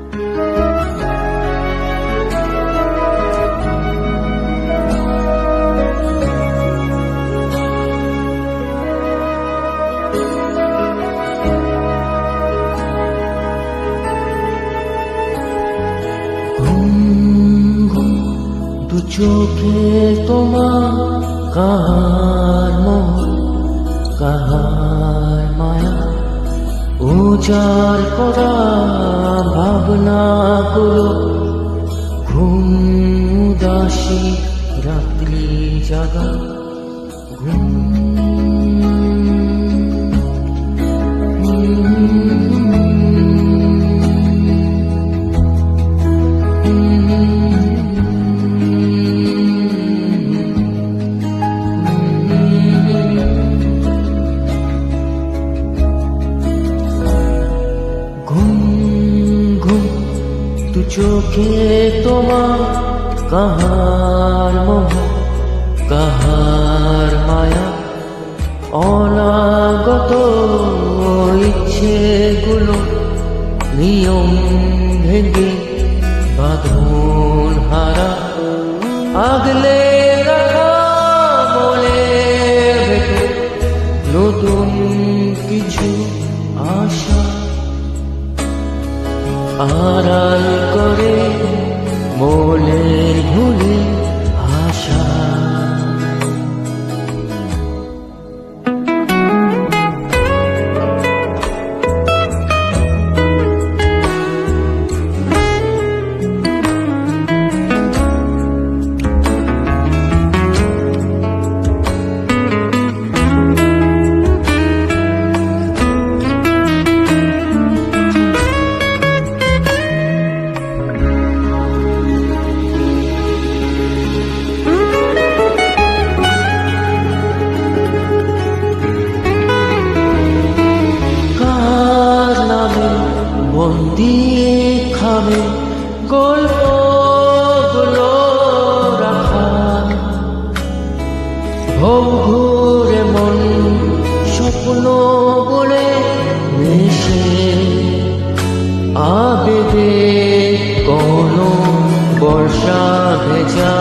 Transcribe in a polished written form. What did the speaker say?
দু চোখে তোমার কাহার মোহ কাহার মায়া উজাড় করা ভাবনা গুলো ঘুম উদাসী রাত্রি জাগা ঘুম দু চোখে তোমার কাহার মোহ কাহার মায়া অনাগত ইচ্ছেগুলো নিয়ম ভেঙে বাঁধন হারা আগলে রাখা বলে ভেতর নতুন কিছু আশা আড়াল করে মোলে ভুলে আশা দিয়ে খাবে গল্পগুলো রাখা ঘুরে মন স্বপ্ন বলে মিশে আবেগে কোনো বর্ষা ভেজা